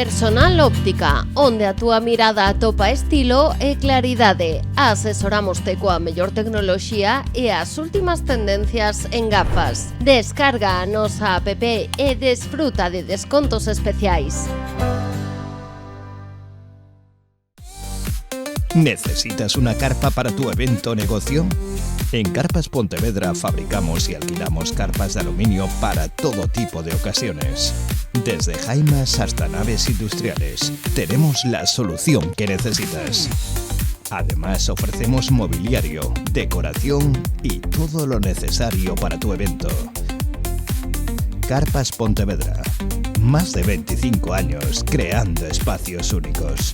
Personal Óptica, onde a túa mirada atopa estilo e claridade. Asesorámoste coa mellor tecnoloxía e as últimas tendencias en gafas. Descarga a nosa app e desfruta de descontos especiais. ¿Necesitas una carpa para tu evento o negocio? En Carpas Pontevedra fabricamos y alquilamos carpas de aluminio para todo tipo de ocasiones. Desde jaimas hasta naves industriales, tenemos la solución que necesitas. Además, ofrecemos mobiliario, decoración y todo lo necesario para tu evento. Carpas Pontevedra. Más de 25 años creando espacios únicos.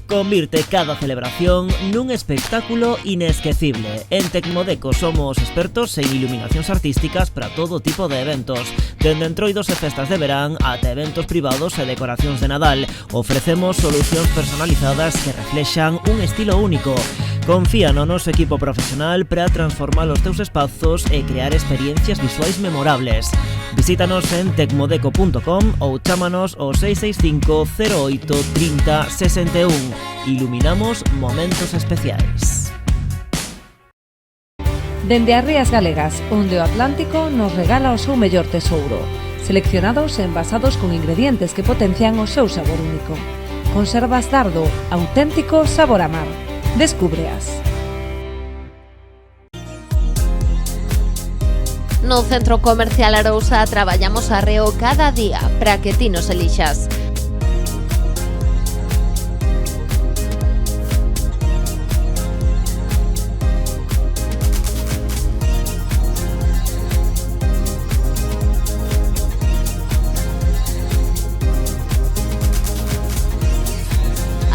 Convirte cada celebración nun espectáculo inesquecible. En Tecmodeco somos expertos en iluminacións artísticas para todo tipo de eventos. Dende entroidos e festas de verán ata eventos privados e decoracións de Nadal. Ofrecemos solucións personalizadas que reflexan un estilo único. Confía no noso equipo profesional para transformar os teus espazos e crear experiencias visuais memorables. Visítanos en tecmodeco.com ou chámanos ao 665 08 30 61. Iluminamos momentos especiais. Dende as Rías Galegas, onde o Atlántico nos regala o seu mellor tesouro, seleccionados e envasados con ingredientes que potencian o seu sabor único. Conservas Dardo, auténtico sabor a mar. Descúbreas. No Centro Comercial Arousa traballamos arreo cada día para que ti nos elixas.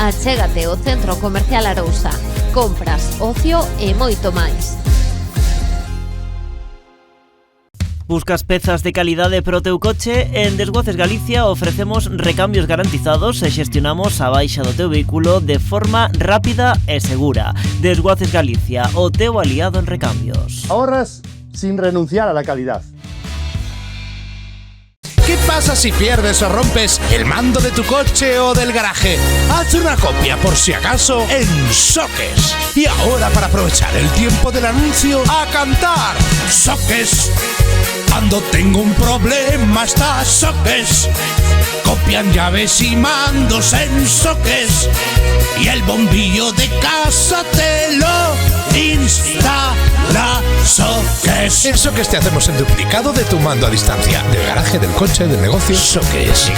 Achégate ao Centro Comercial Arousa. Compras, ocio e moito máis. Buscas pezas de calidade para o teu coche? En Desguaces Galicia ofrecemos recambios garantizados e xestionamos a baixa do teu vehículo de forma rápida e segura. Desguaces Galicia, o teu aliado en recambios. Ahorras sin renunciar a la calidad. ¿Qué pasa si pierdes o rompes el mando de tu coche o del garaje? Haz una copia por si acaso en Soques. Y ahora, para aprovechar el tiempo del anuncio, a cantar. Soques. Cuando tengo un problema está Soques. Copian llaves y mandos en Soques. Y el bombillo de casa te lo instala Soques. En Soques te hacemos el duplicado de tu mando a distancia, del garaje, del coche, del negocio. Soques.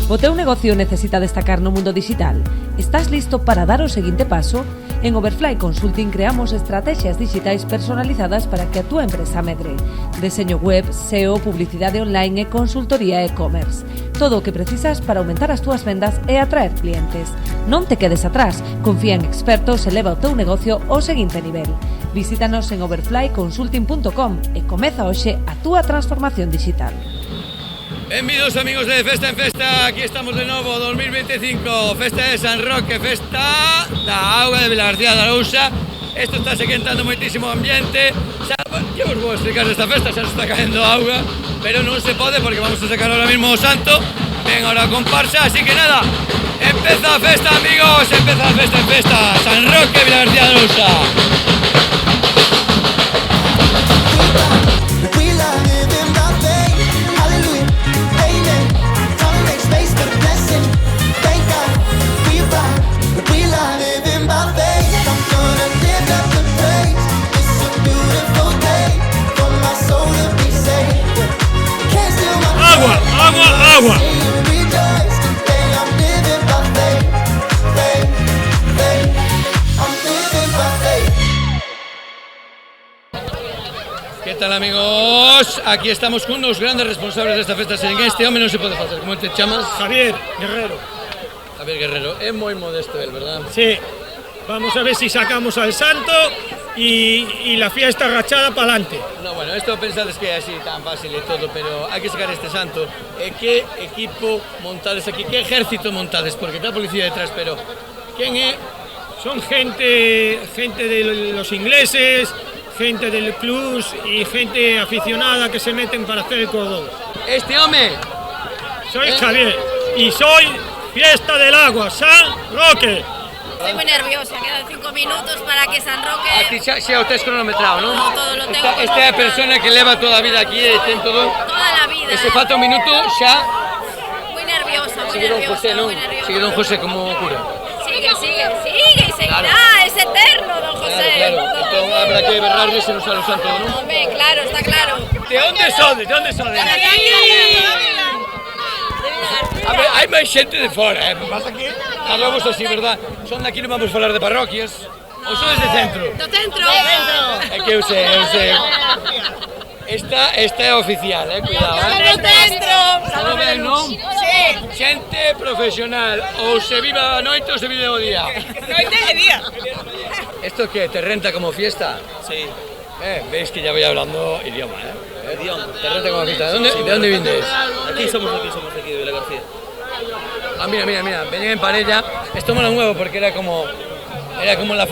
O teu negocio necesita destacar no mundo digital? Estás listo para dar o seguinte paso? En Overfly Consulting creamos estrategias digitais personalizadas para que a túa empresa medre. Deseño web, SEO, publicidade online e consultoría e-commerce. Todo o que precisas para aumentar as túas vendas e atraer clientes. Non te quedes atrás, confía en expertos e leva o teu negocio ao seguinte nivel. Visítanos en overflyconsulting.com e comeza hoxe a túa transformación digital. Benvidos amigos de Festa en Festa, aquí estamos de novo, 2025, Festa de San Roque, Festa da Auga de Vilagarcía de Arousa. Esto está quentando moitísimo ambiente. Yo os vou explicar esta festa, xa nos está caendo auga, pero non se pode porque vamos a sacar ahora mismo o santo. Ven ahora a comparsa, así que nada, empeza a festa amigos, empeza a Festa en Festa, San Roque, Vilagarcía de Arousa. Agua. ¿Qué tal amigos? Aquí estamos con unos grandes responsables de esta festa. Sin este hombre non se pode facer. ¿Cómo te chamas? Javier Guerrero. Javier Guerrero. Es muy modesto él, ¿verdad? Sí. Vamos a ver si sacamos al santo y la fiesta agachada para adelante. No, bueno, esto pensades que é así tan fácil e todo, pero hai que sacar este santo. Que equipo montades aquí? Que ejército montades? Porque está a policía detrás, pero ¿quién é? Son gente de los ingleses, gente del club y gente aficionada que se meten para hacer el cordón. Este hombre. Soy Javier y soy Fiesta del Agua, San Roque. Estoy muy nerviosa, quedan 5 minutos para que San Roque... A ti xa o tes cronometrado, non? No, todo lo tengo. Esta é a persona que leva toda a vida aquí e ten todo... Toda la vida. E se falta un minuto xa... Muy nerviosa, muy Sigue don nerviosa, José, non? muy nerviosa. Sigue don José como cura. Sigue y seguirá, Claro. es eterno, don José. Claro. Entón habrá que berrarle se nos sale o santo, non? Hombre, claro, está claro. De onde sodes? De onde sodes? A ver, hai máis xente de fora, pasa que falamos así, verdad? Son daqui, non vamos falar de parroquias. Ou sodes de centro? Do centro. É que eu sei. Esta é oficial, cuidado, Do centro. Todo ben, non? Sí. Xente profesional, ou se viva a noite ou se vive o día. Noite e día. ¿Esto qué? ¿Te renta como fiesta? Sí. Veis que ya voy hablando idioma, Idioma. ¿Te renta como fiesta? ¿De dónde vienes? Aquí somos de Vila García. Ah, mira, venía en parella. Esto mola nuevo porque era como la...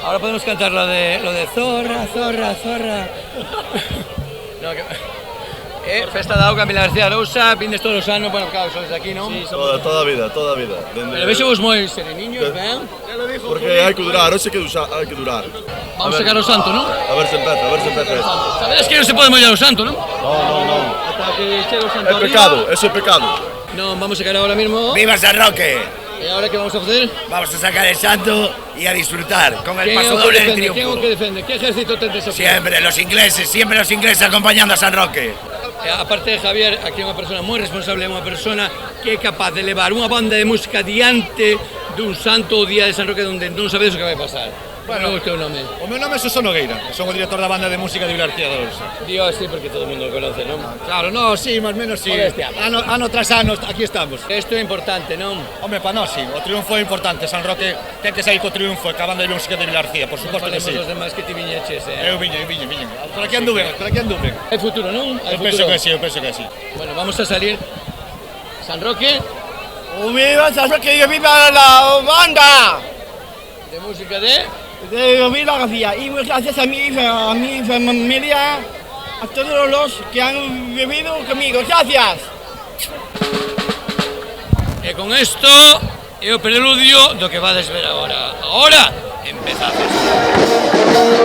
ahora podemos cantar lo de zorra. No, que... Festa da Auga, Vila García Arousa, vindes todos os anos, bueno, claro, sois de aquí, non? Sí, toda a vida. Pero vexo vos moi sereniños, ben? Porque hai que durar, hoxe hai que durar. Vamos a sacar o santo, non? A ver se empeza esto. Sabedes que non se pode mollar o santo, non? No. Ata que chegue o santo É pecado, eso é pecado. Non, vamos a sacar ahora mismo. ¡Viva San Roque! ¿Y ahora qué vamos a hacer? Vamos a sacar el santo y a disfrutar con el ¿Quién paso es doble que del defiende? ¿Quién es triunfo. que defiende? ¿Qué ejército tendréis aquí? Siempre los ingleses acompañando a San Roque. Aparte de Javier, aquí é unha persona moi responsable, unha persona que é capaz de levar unha banda de música diante dun santo o día de San Roque onde non sabedes o que vai pasar. Bueno, o teu nome? O meu nome é Susón Nogueira, son o director da banda de música de Vila García de Arousa. Digo así porque todo o mundo o conoce, non? Claro, no, sí, más o menos sí. Ano tras ano, aquí estamos. Isto é importante, non? Hombre, para nós sí, o triunfo é importante. San Roque ten que sair co triunfo, ca banda de música de Vila García, por suposto que sí. Os demais que ti viñeches, Eu viño. Por aquí anduve. Hai futuro, non? Eu penso que sí. Bueno, vamos a salir. San Roque. ¡Viva San Roque y viva la banda! De música de Vila García. Y gracias a mi familia, a todos los que han vivido conmigo. ¡Gracias! E con isto é o preludio do que vades ver agora. Agora, empeza a festa.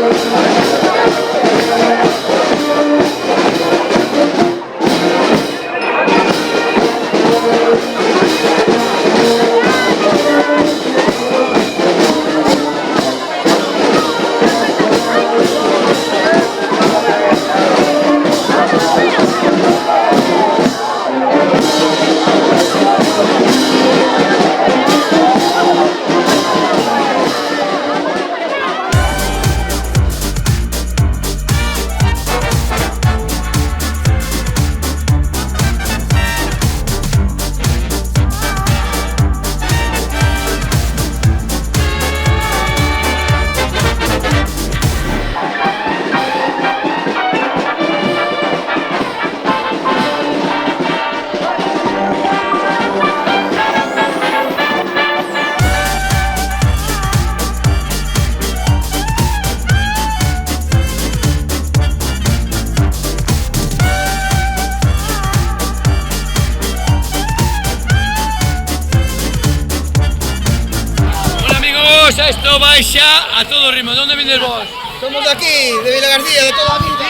Esto vai xa a todo ritmo. De onde vindes vos? Somos de aquí, de Vila García, de toda a vida.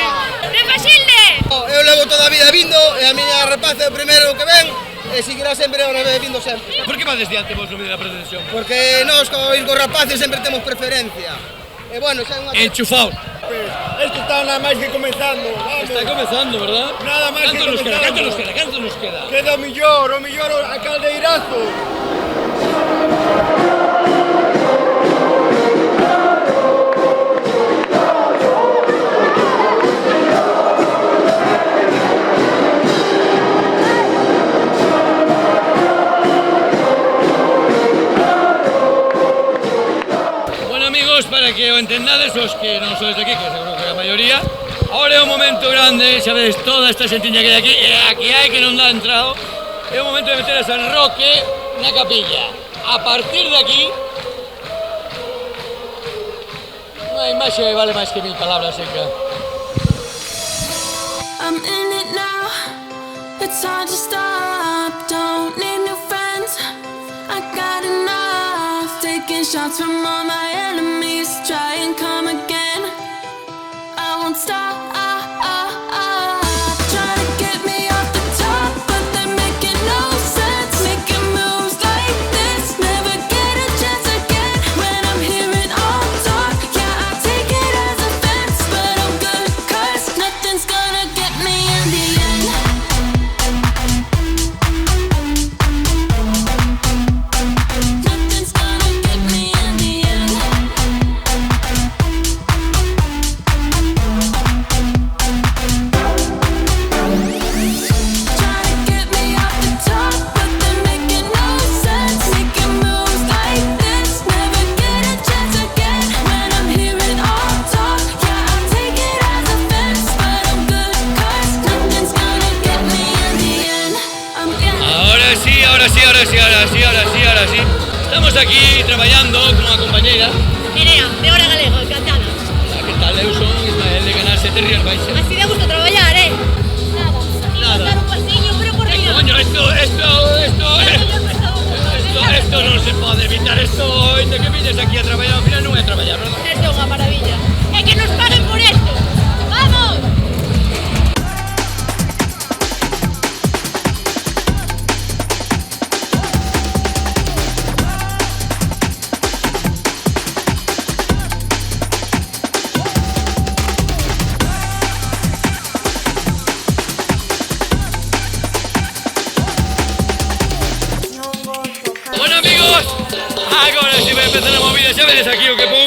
De Faxilde. Eu levo toda a vida vindo, e a miña rapaza é o primeiro que ven, e seguirá sempre ahora vindo sempre. Por que vades diante vos no medio da procesión? Porque nós, co ir cos rapaces, sempre temos preferencia. E bueno, xa é unha... Enchufaos. Esto está nada máis que comenzando, vamos. Está comenzando, verdad? Nada máis que comenzando. Canto nos queda? Queda o millor a caldeirazo. Para que o entendades os que non sois de aquí, que seguro que a maioría. Ahora é un momento grande, xa vedes toda esta xentiña que hai aquí, e aquí hai que non dá entrado. É o momento de meter a San Roque na capilla. A partir de aquí, Unha imaxe vale máis que 1000 palabras, que... I'm in it now, it's hard to stop. Don't need new friends, I got enough. Taking shots from all my enemies, try and come again. I won't stop. Trying to get me off the top, but they're making no sense. Making moves like this, never get a chance again. When I'm hearing all talk, yeah, I take it as offense, but I'm good 'cause nothing's gonna get me in the end. Nothing's gonna get me in the end. Trying to get me off the top, but they're making no sense. Making moves like this, never get a chance again. When I'm hearing all talk, yeah, I take it as offense, but I'm good 'cause nothing's gonna get me in the end. Ahora sí. Estamos aquí traballando con unha compañeira. Nerea, de Hora Galego, encantada. Que tal, eu son Ismael de Canal 7 Rías Baixas. Así de gusto traballar, Nada. Dar un pasillo, pero por Río. Coño, esto non se pode evitar. Esto, de que vienes aquí a traballar, ao final non é traballar, verdad? Esto é unha maravilla. É que nos paguen por esto. ¡Vamos! Bueno, amigos, agora si vai empezar a movida. Xa vedes aquí o que pon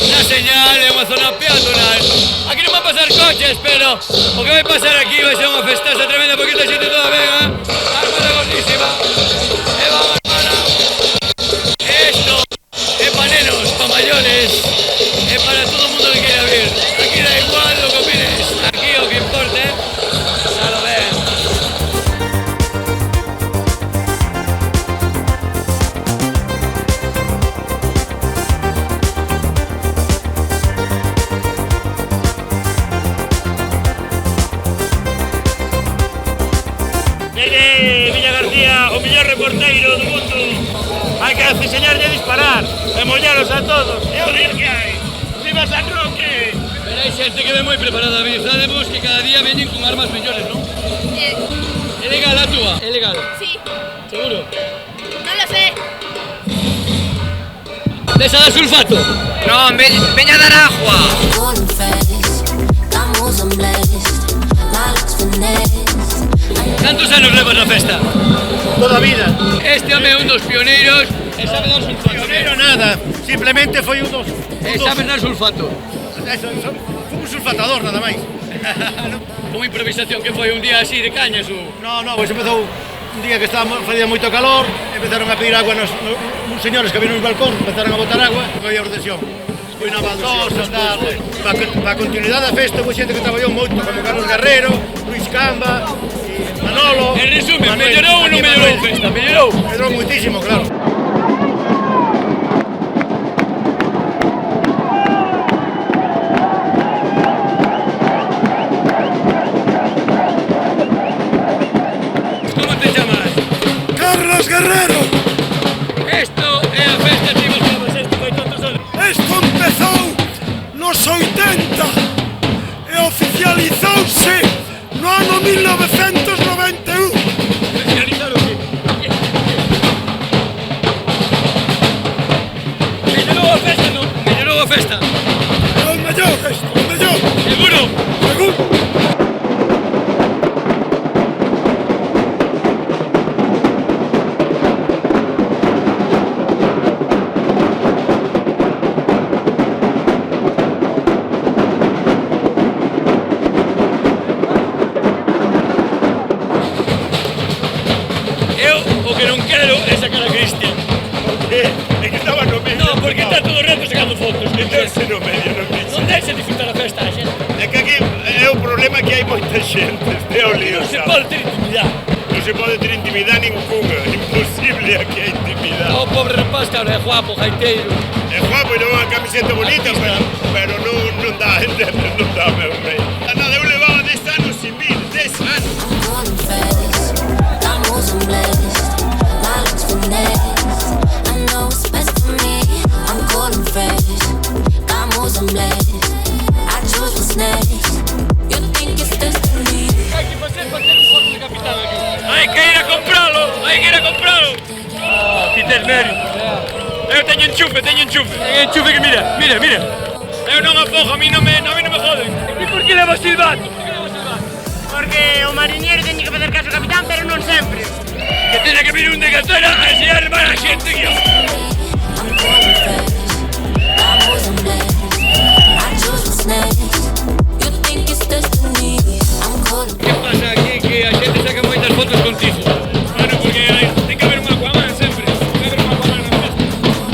na señal, é unha zona peatonal. Aquí non van a pasar coches, pero o que vai pasar aquí vai ser unha festaza tremenda, porque esta xente toda vega, armada gordísima. E vamos, hermana. Esto é pa nenos, pa mayores, é para todo o mundo que queira vir. Aquí da igual lo que opines, aquí o que importe, xa lo ven. Desde Villa García, o mellor reporteiro do mundo. Hai que enseñarlle a disparar e mollaros a todos. É o día que hai. Viva San Roque! Pero hai xente que ve moi preparada. Sabemos que cada día veñen con armas mellores, non? É legal a túa? É legal? Sí. Seguro? Non lo sé. Desa da sulfato? Non, veña dar agua. Cantos anos levas na festa? Toda a vida. Este home é un dos pioneiros e sabe dar sulfato. Pioneiro nada, simplemente foi un dos... E sabe dar sulfato. Fui un sulfatador, nada máis. Unha improvisación que foi un día así de cañas ou... No, pois empezou un día que facía moito calor, empezaron a pedir agua uns señores que viron nos balcón, empezaron a botar agua, foi a ordenación. Foi na baldosa, tal. Para a continuidade da festa, foi xente que traballou moito, como Carlos Guerrero, Luis Camba, Manolo... En resumen, mellorou ou non mellorou a festa? Mellorou? Mellorou moitísimo, claro. Como te chamas? Carlos Guerrero. Esto é a festa que vos chamas. Esto foi tantos anos. Esto empezou nos 80 e oficializouse no ano 1991. Oficializar o qué? Mellorou a festa, non? Mellorou a festa. É o mellor esto, o mellor. Seguro? Seguro. Eu o que non quero é sacar a Cristian. É que estaba no medio. No, porque está todo o rato sacando fotos. Meterse no medio, non dixe. Non deixe disfrutar a festa, a xente. É que aquí é o problema que hai moita xente. Este é o lío, Non se sabes? pode ter intimidade. Non se pode ter intimidade ninguna. Imposible aquí hai intimidade. O pobre rapaz que ahora é guapo, gaiteiro. É guapo e non é unha camiseta bonita, pero was a mess. I chose what's next. You think it's destiny. Hai que facer para ter un gol de capitán aquí. Hai que ir a compralo, hai que ir a compralo. Ti tes mérito. Eu teño enchufe. Teño enchufe que mira. Eu non afogo, a mí non me joden. E por que levas silbato? Porque o mariñeiro teñe que facer caso ao capitán, pero non sempre. Que tiene que vir un de Gatera a enseñar máis a xente que eu. Que pasa aquí que a xente saca moitas fotos contigo? Bueno, porque ten que haber un Aquaman sempre. Ten que haber un Aquaman na festa.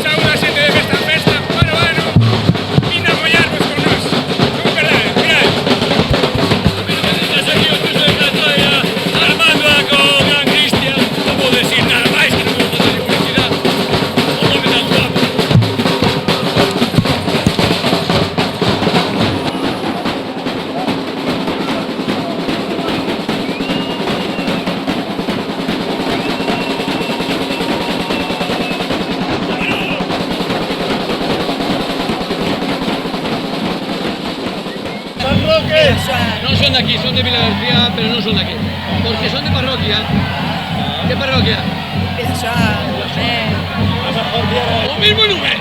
Xa unha xente de festa en festa. Bueno, vin a mollarnos con nós. Non perder, mirad. Estás aquí o tuso de Platoia, armando con Gran Cristian. Non vou decir nada máis que non vou facer publicidade. O nome da guapo. Non son de aquí, son de Vila García, pero non son de aquí. Porque son de parroquia. Que parroquia? O mismo non é.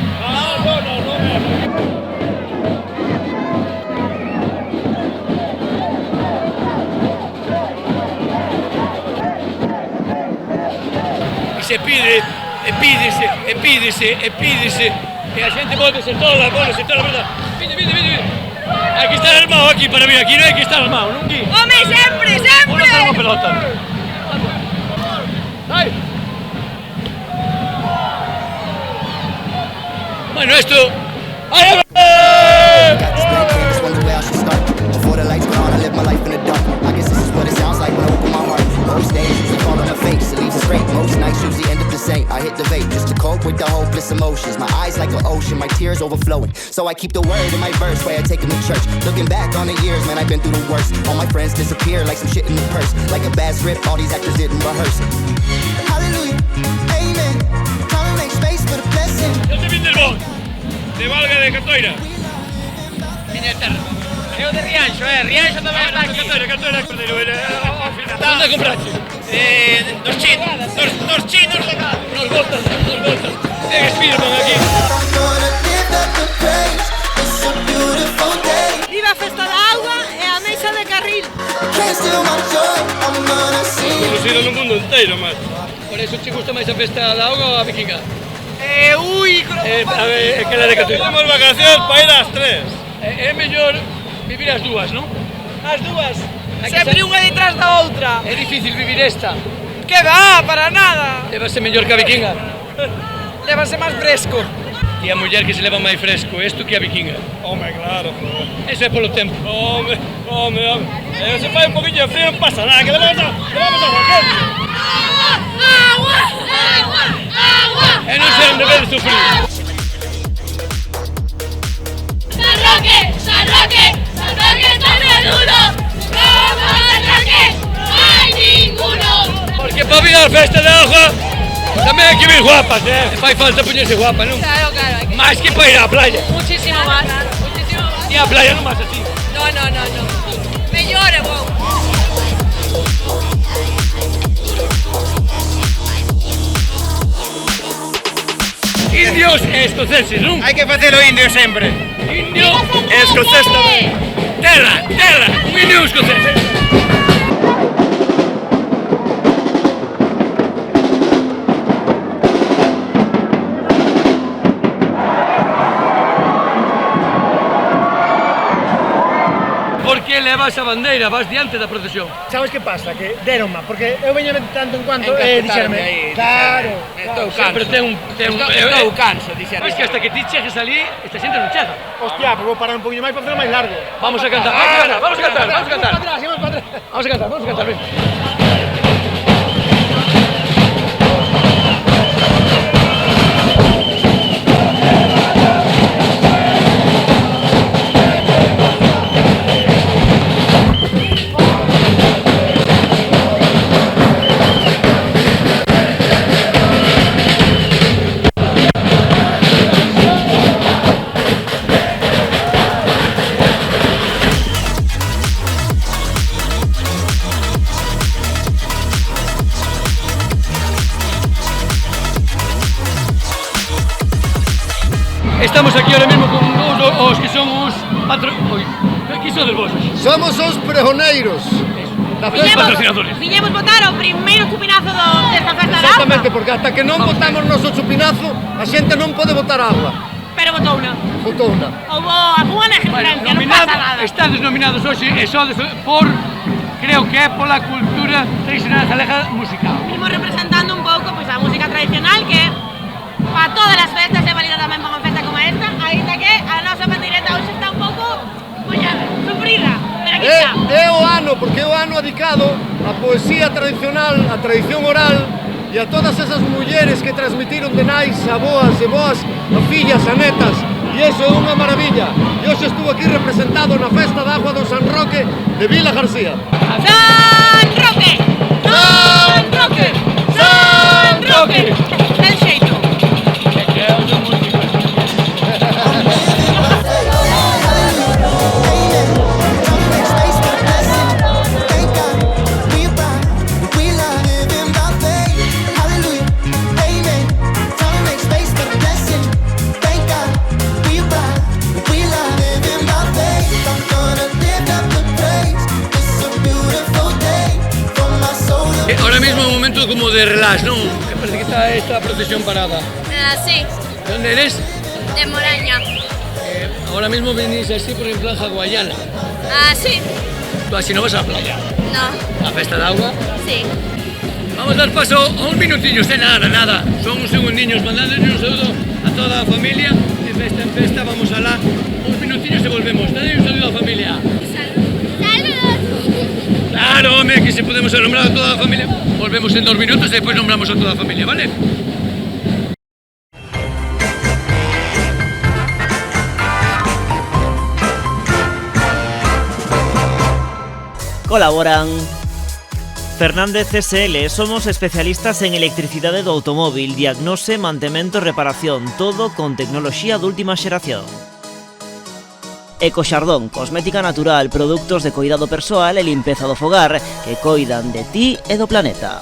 E se pide, e pídese. E a xente volvese toda, verdad. Vide. Hai que estar armado aquí para vir aquí, non hai que estar armado, non di? Home, sempre! Vamos a unha pelota. Ai. Bueno, esto... ¡Ay! Wonder where I should start. Before the lights go on, I live my life in the dark. I guess this is what it sounds like when I open my heart. Most days usually fall on my face, it leaves it straight. Most nights usually end up the same. I hit the vape just to cope with the hopeless emotions. My eyes like an ocean, my tears overflowing. So I keep the word in my verse, where I take them to church. Looking back on the years, man, I've been through the worst. All my friends disappear like some shit in the purse. Like a bad script, all these actors didn't rehearse. Hallelujah, amen. Trying to make space for the blessing. Eu te vin del Bon, de Valga de Catoira. Miña terra. Eu de Rianxo, Rianxo tamén está aquí. Catoira, Cordeiro, ao final. Onde compraste? Dos chinos de acá. Nos botas. Ten Spiderman aquí. Viva a festa da auga e a mesa de carril. Conocido no mundo inteiro, mas. Por eso te gusta máis a festa da auga ou a vikinga? Ui, A ver, que la de Catoira. Temos vacacións para ir ás 3. É mellor vivir as dúas, non? as dúas. Sempre unha detrás da outra. É difícil vivir esta. Que va, para nada. Levase mellor que a vikinga. Levase máis fresco. E a muller que se leva máis fresco, isto que a vikinga. Home, claro. Eso é polo tempo. Home. Se fai un poquinho de frío non pasa nada, que levamos a facer. Agua. E non se onde ver sufrir. San Roque está menudo. Como San Roque no hay ninguno. Porque para vir a festa de auga tamén hai que vir guapas, Fai falta poñerse guapa, non? Claro. Máis que para ir á playa. Muchísimo más. E a playa non vas así. No. Mellor é bon. Indios e escoceses, non? Hai que facer o indio sempre. Indio e escocés tamén. Terra, un indio escocés. Porque levas a bandeira, vas diante da procesión. Sabes que pasa? Que deronma, porque eu veño de tanto en cuanto dixerme. Claro. Estou Sempre canso. Estou canso, dixerme. Es que hasta que ti chegues ali, esta xente non chega. Hostia, pues vou parar un poquinho máis para facelo máis largo. Vamos a cantar, vamos a cantar. Vamos a cantar, ven. estamos aquí ahora mismo con os que son os que son vos? Somos os pregoneiros da festa. Patrocinadores. Viñemos votar o primeiro chupinazo desta festa da Exactamente, porque hasta que non votamos noso chupinazo, a xente non pode votar agua. Pero votouna. Votouna. Houbo algunha negligencia, non pasa nada. Estades nominados hoxe e sodes por, creo que é pola cultura tradicional galega musical. Vimos representando un pouco pois, a música tradicional que para todas as festas é válida tamén para unha festa como esta, aínda que a nosa pandeireta hoxe está un pouco sufrida, pero aquí está. É o ano, porque é o ano dedicado á poesía tradicional, á tradición oral e a todas esas mulleres que transmitiron de nais a boas e boas a fillas, a netas, e iso é unha maravilla. E hoxe estuvo aquí representado na festa da agua do San Roque de Vila García. San Roque! San Roque! San Roque! Ten xeito. Ahora mismo es un momento como de relax, ¿no? Me parece que está esta procesión parada. Sí, ¿De dónde eres? de Moraña. Ahora mismo venís así por en plan hawaiana. Sí. Tú así no vas a la playa. No, La festa de agua. sí. Vamos a dar paso a un minutillo, nada. Son unos segundillos, mandándoles un saludo a toda la familia. De festa en festa, vamos a la unos minutillos y volvemos. Dale un saludo a la familia. Claro, hombre, que si podemos nombrar a toda la familia. Volvemos en 2 minutos y después nombramos a toda la familia, ¿vale? Colaboran Fernández SL, somos especialistas en electricidade do automóvil, diagnose, mantemento e reparación, todo con tecnoloxía de última xeración. Ecoxardón, cosmética natural, produtos de cuidado persoal e limpeza do fogar que coidan de ti e do planeta.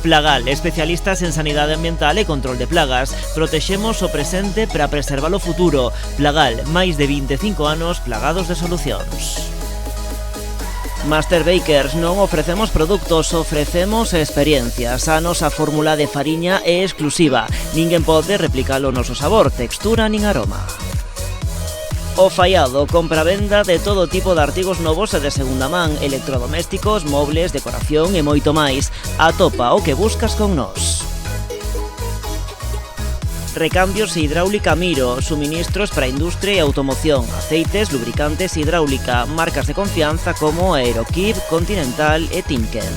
Plagal, especialistas en sanidade ambiental e control de plagas. Protexemos o presente para preservar o futuro. Plagal, máis de 25 anos plagados de solucións. Master Bakers, non ofrecemos produtos, ofrecemos experiencias. A nosa fórmula de fariña é exclusiva. Ninguén pode replicar o noso sabor, textura nin aroma. O Faiado, compra-venda de todo tipo de artigos novos e de segunda man, electrodomésticos, mobles, decoración e moito máis. Atopa o que buscas con nós. Recambios e hidráulica Miro, suministros para industria e automoción, aceites, lubricantes e hidráulica, marcas de confianza como Aerokip, Continental e Timken.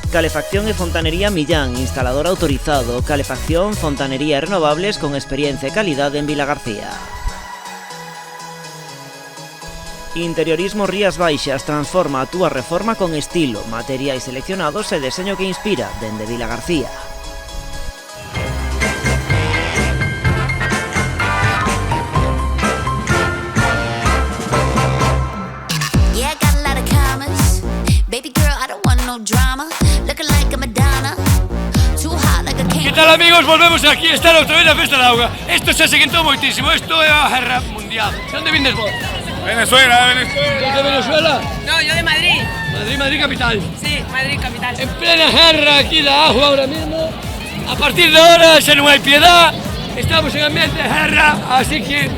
Calefacción e fontanería Millán, instalador autorizado, calefacción, fontanería e renovables con experiencia e calidade en Vilagarcía. Interiorismo Rías Baixas, transforma a túa reforma con estilo, materiais seleccionados e deseño que inspira, dende Vilagarcía. ¿Qué tal, amigos? Volvemos aquí a estar otra vez na Festa da Auga. Esto se seguentou moitísimo, esto é a guerra mundial. De onde vindes vos? Venezuela. ¿De Venezuela? No, yo de Madrid. Madrid capital. Sí, Madrid capital. En plena guerra aquí da agua ahora mismo. A partir de ahora xa non hai piedad. Estamos en ambiente de guerra, así que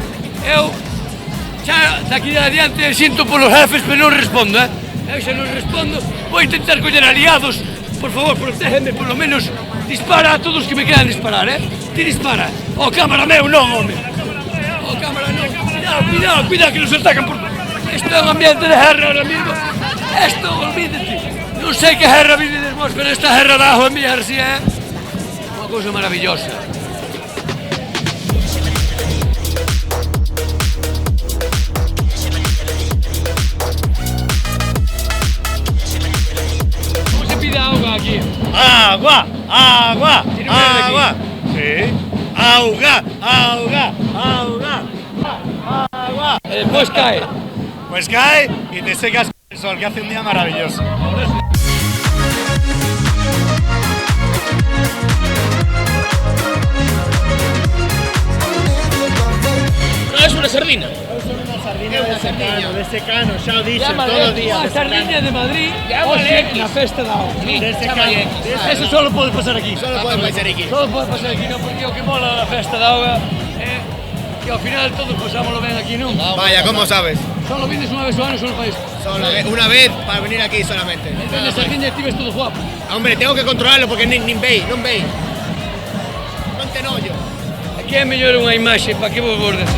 eu xa daqui de adiante sinto polos jefes, pero non respondo, Eu xa non respondo. Vou intentar coller aliados. Por favor, protégeme, por lo menos dispara a todos que me quedan disparar, Ti dispara. Oh, cámara meu, non, home. Oh, cámara non. Cuidado, que nos atacan por... Isto é un ambiente de guerra ahora mismo. Esto, olvídate. Non sei que guerra vivides vos, pero esta guerra da agua en Villa García é unha cousa maravillosa. Como se pide auga aquí? Agua. Sí. Auga. Después cae. Pues cae y te secas con el sol, que hace un día maravilloso. unha sardina. É unha sardina de secano, xa o dixen todos os días. A sardina de Madrid, hoxe na festa da auga. De secano. Eso solo pode pasar aquí. Solo pode pasar aquí. Solo pode pasar aquí, non? Porque o que mola da festa da auga é que ao final todos pasámoslo ben aquí, non? Vaya, ¿cómo sabes? Solo vienes unha vez ao ano solo para isto. Una vez para venir aquí solamente. Entón, na sardina estives todo guapo. Hombre, tengo que controlarlo porque nin vei, non vei. Non te nollo. Aquí é mellor unha imaxe, para que vos bordes.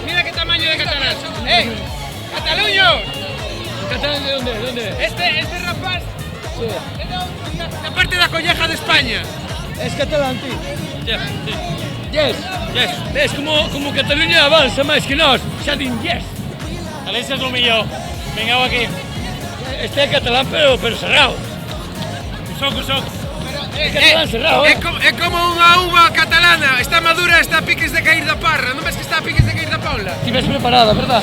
Mira qué tamaño de catalán. ¡Cataluños! ¿Catalán de dónde? Este rapaz es la parte de la colleja de España. Es catalán, tío. Yes. Ves como Cataluña avanza máis que nós. Xa din yes. Alexa es lo mío. Venga aquí. Este é catalán, pero cerrado. Cusoc. É catalán cerrado, É como unha uva catalana. Está madura, está a piques de cair da parra. Non ves que está a piques de cair da paula? Estives preparada, verdad?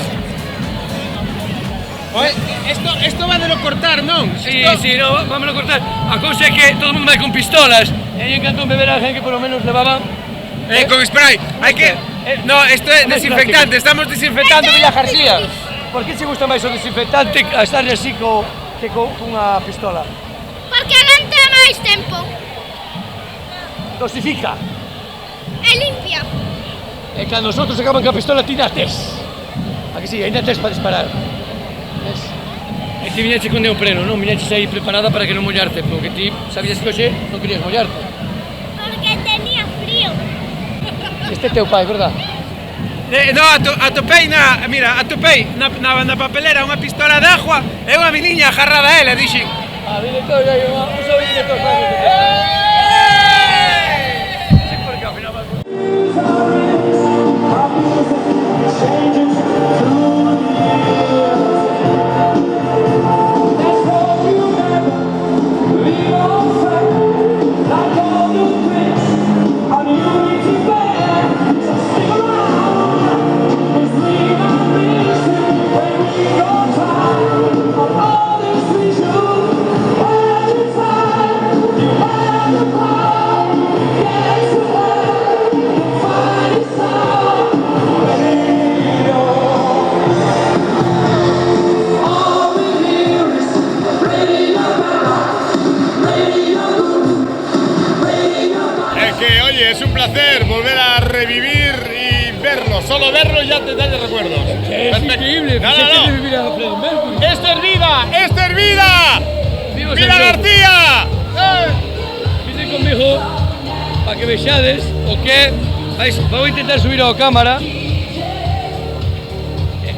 Esto va de lo cortar, non? Sí, no, vámonos a cortar. A cousa é que todo o mundo vai con pistolas. E aí encantón beber a gente que por lo menos levaban... Con spray. Hai que... No, esto é desinfectante. Estamos desinfectando Villa García. Por que che gusta máis o desinfectante a estar así que cunha pistola? Porque aguanta máis tempo. Dosifica. E limpia. E cando nosotros acaban ca pistola ti dates. A que si, ainda tes para disparar. E ti viñeche con neopreno, non? Viñeches aí preparada para que non mollarte, porque ti sabías que hoxe non querías mollarte. Porque tenía frío. Este é teu pai, verdad? No, atopei na papelera unha pistola de agua e unha miniña agarrada a ela, dixen. Director, un saludo director. Sí, porque ao final Es un placer volver a revivir y verlo. Solo verlo ya te da de recuerdos. Es increíble. No. Vivir a Freddie Mercury. ¡Esto es vida! ¡Esto es vida! ¡Viva García! Vite conmigo para que vexades o que vou intentar subir a cámara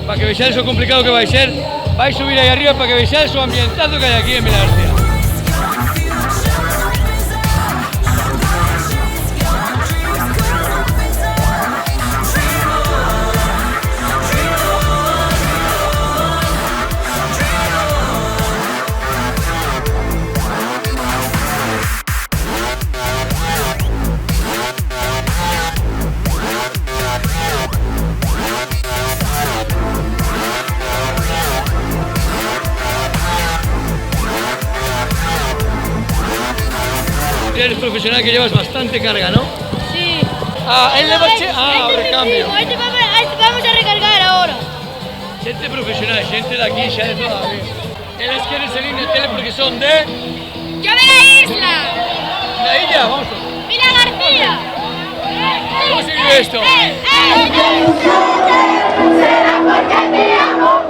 para que vexades o complicado que vai ser. Vai subir aí arriba para que vexades o ambientazo que hai aquí en Villa García. Eres profesional que llevas bastante carga, ¿no? Sí. Él le va a recambio. Vamos a recargar ahora. Gente profesional, gente de aquí, ya de toda la vida. Eles queren salir na tele porque son de... ¡Yo de la isla! ¿La isla? Vamos. ¡Villa García! ¿Cómo se vive esto? Será porque te amo.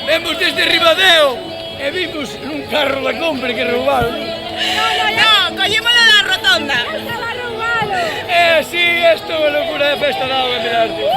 Vemos desde Ribadeo e vimos nun carro da compra que roubaron. No, collímolo da rotonda. festa da auga en Vilartía.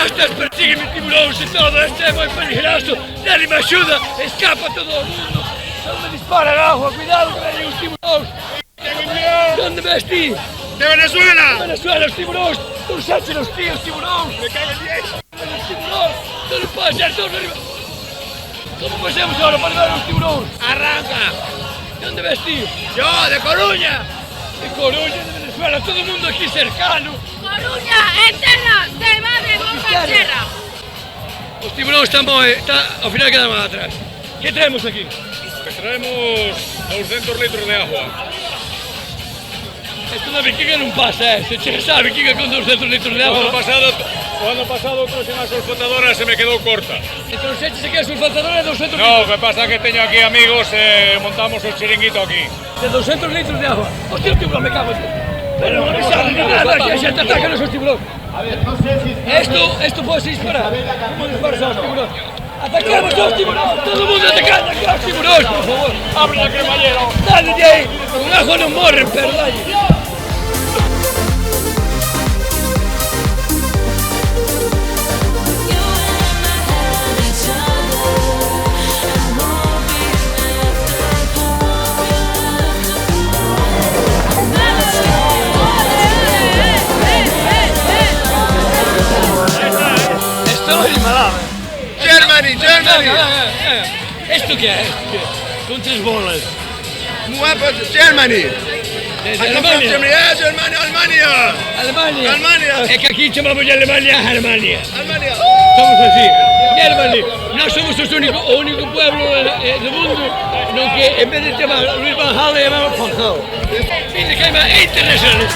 Estas persiguen tiburóns e todo, este é moi peligroso, nadie me axuda, escapa todo o mundo, non me disparan agua, cuidado que veñen os tiburóns. Donde ves ti? De Venezuela! De Venezuela, os tiburóns, non sachen os tíos tiburóns, me cago en 10. Os tiburóns, non pode ser todos arriba. Como pasemos agora para ver os tiburóns? Arranca! Donde ves ti? Yo, de Coruña! De Coruña, de Venezuela, todo o mundo aquí cercano. Coruña, en terra, se va de boca en terra. Os tiburóns están ao final quedan máis atrás. Que traemos aquí? Que traemos 200 litros de agua. Esto na biquiga non pasa, se chegas a biquiga con 200 litros de agua. O ano pasado trouxe unha sulfatadora e se me quedou corta. E trouxeches aquí a sulfatadora de 200 litros? No, que pasa que teño aquí amigos e montamos o chiringuito aquí. De 200 litros de agua. Hostia, el tiburón me cago en ti. Pero non avisaron ni nada, que a xente atacan esos tiburóns. Esto pode ser disparar. Como disparar aos tiburóns? Atacamos aos tiburóns, todo o mundo atacando aquí aos tiburóns, por favor. Abre a cremallera. Dale de aí, con agua non morren, pero dalle. Germany, Germany! ¿Esto qué es? Con 3 bolas. Germany! Desde Alemania. Alemania! Alemania. Alemania. Es que aquí chamamos de Alemania a Alemania. Alemania. Somos así. Germany. Nós somos o único pueblo do mundo no que en vez de chamar Luis Van Gaal le llamamos Van Gaal. Fin de Caima Internacional.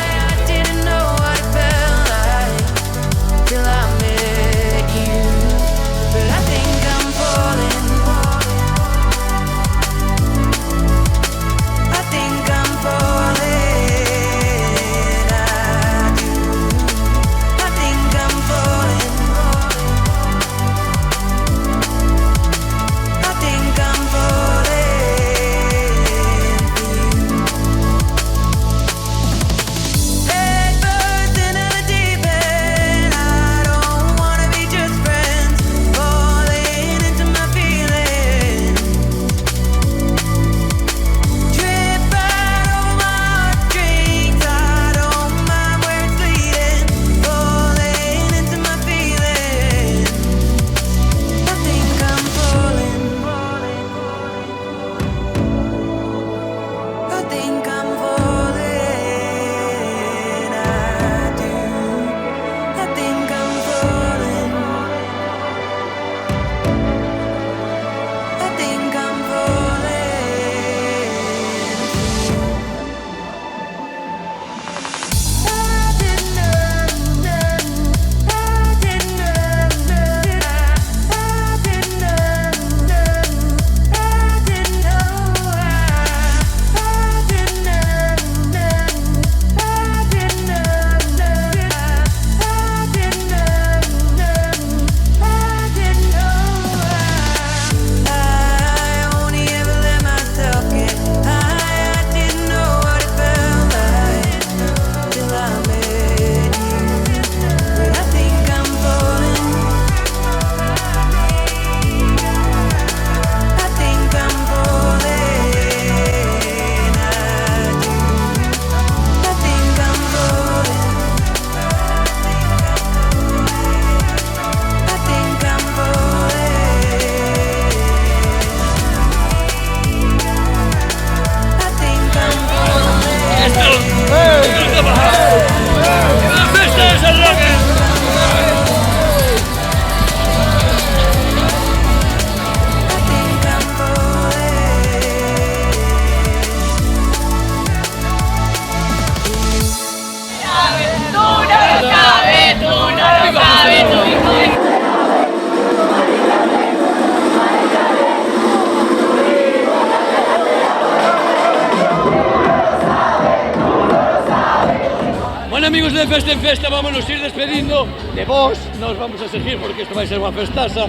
amigos de Festa en Festa, vámonos a ir despedindo de vos, nos vamos a seguir porque isto vai ser unha festaza.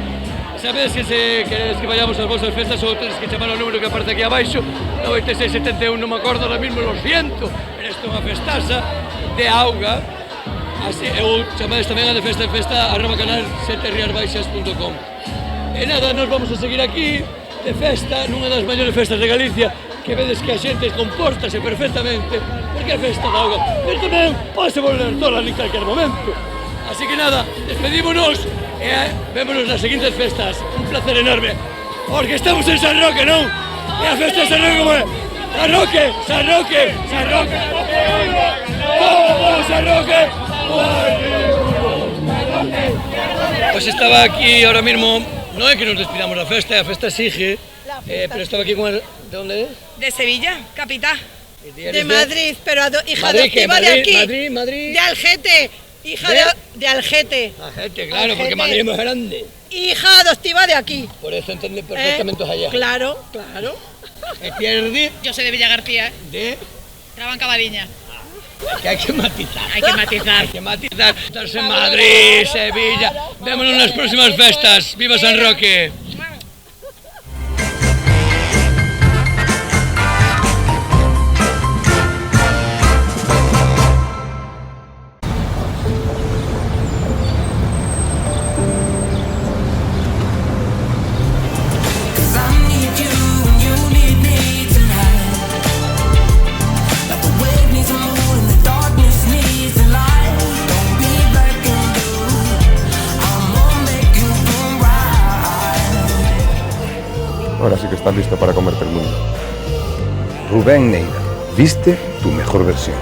Sabedes que se queredes que vayamos ás vosas festas ou tenes que chamar o número que aparece aquí abaixo, 9671, non me acordo ahora mismo, lo siento, pero isto é unha festaza de auga. Así, eu chamades tamén a de Festa en Festa @canal 7riasbaixas.com. E nada, nos vamos a seguir aquí de festa nunha das maiores festas de Galicia, que vedes que a xente compórtase perfectamente porque é festa da auga, pero tamén pode volver toda en calquer momento. Así que nada, despedímonos e vémonos nas seguintes festas. Un placer enorme, porque estamos en San Roque, non? E a festa de San Roque como é? San Roque, San Roque, San Roque, ¡vamos San Roque! Pues estaba aquí ahora mismo, no es que nos despidamos la festa sigue, pero estaba aquí con el... ¿De dónde es? De Sevilla, capital. De Madrid, pero hija Madrid, adoptiva de aquí. Madrid. De Algete. Hija de Algete. Algete, claro, porque Madrid es más grande. Hija adoptiva de aquí. Por eso entiende perfectamente allá. Claro, claro. Yo soy de Villa García. ¿De? Trabanca Badiña. Que hay que matizar. Hay que matizar. Hay que matizar. Estás en Madrid, Sevilla. Vémonos en las próximas festas. ¡Viva San Roque! Ahora sí que estás listo para comerte el mundo. Rubén Neira, viste tu mejor versión.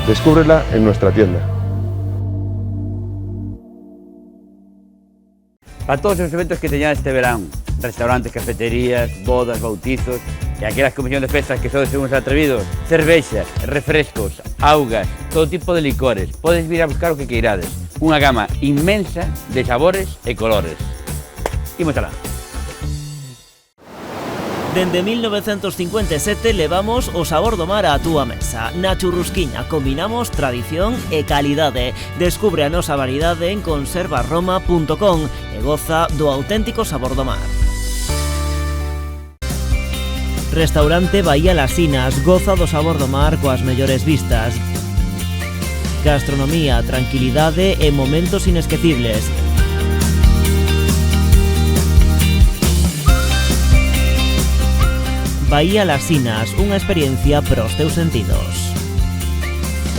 Descúbrela en nuestra tienda. Para todos os eventos que teñan este verán, restaurantes, cafeterías, bodas, bautizos e aquelas comisiones de festas que sodes uns atrevidos, cervexa, refrescos, augas, todo tipo de licores, podes vir a buscar o que queirades. Unha gama inmensa de sabores e colores. Imos alá. Dende 1957 levamos o sabor do mar á túa mesa. Na Churrusquiña combinamos tradición e calidade. Descubre a nosa variedade en conservaroma.com e goza do auténtico sabor do mar. Restaurante Bahía Las Sinas, goza do sabor do mar coas mellores vistas. Gastronomía, tranquilidade e momentos inesquecibles. Bahía Las Sinas, unha experiencia para os teus sentidos.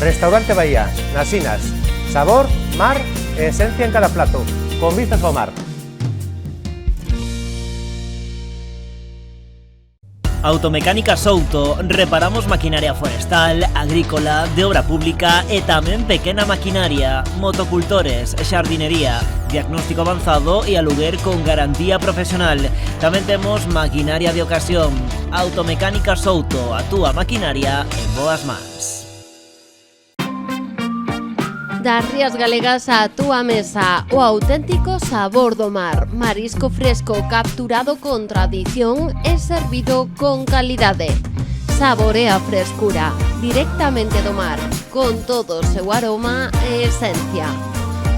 Restaurante Bahía, Las Sinas. Sabor, mar e esencia en cada plato, con vistas ao mar. Automecánica Souto, reparamos maquinaria forestal, agrícola, de obra pública e tamén pequena maquinaria, motocultores, xardinería, diagnóstico avanzado e aluguer con garantía profesional. Tamén temos maquinaria de ocasión. Automecánica Souto, a túa maquinaria en boas mans. Das Rías Galegas á túa mesa, o auténtico sabor do mar. Marisco fresco capturado con tradición e servido con calidade. Saborea a frescura, directamente do mar, con todo o seu aroma e esencia.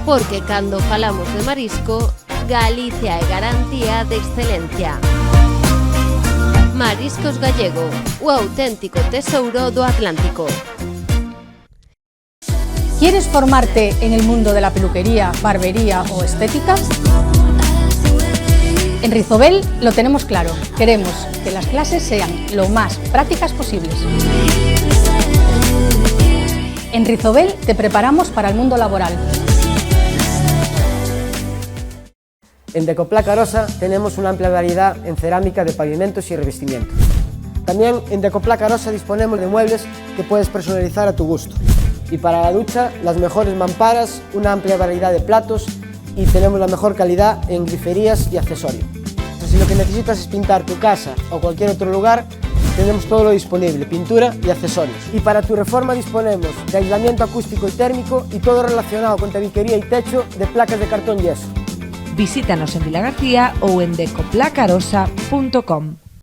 Porque cando falamos de marisco, Galicia é garantía de excelencia. Mariscos Gallego, o auténtico tesouro do Atlántico. ¿Quieres formarte en el mundo de la peluquería, barbería o estéticas? En Rizobel lo tenemos claro. Queremos que las clases sean lo más prácticas posibles. En Rizobel te preparamos para el mundo laboral. En Decoplaca Rosa tenemos una amplia variedad en cerámica de pavimentos y revestimientos. También en Decoplaca Rosa disponemos de muebles que puedes personalizar a tu gusto. Y para la ducha, las mejores mamparas, una amplia variedad de platos y tenemos la mejor calidad en griferías y accesorios. Si lo que necesitas es pintar tu casa o cualquier otro lugar, tenemos todo lo disponible, pintura y accesorios. Y para tu reforma disponemos de aislamiento acústico y térmico y todo relacionado con tabiquería y techo de placas de cartón yeso. Visítanos en Vilagarcía ou en decoplacarosa.com.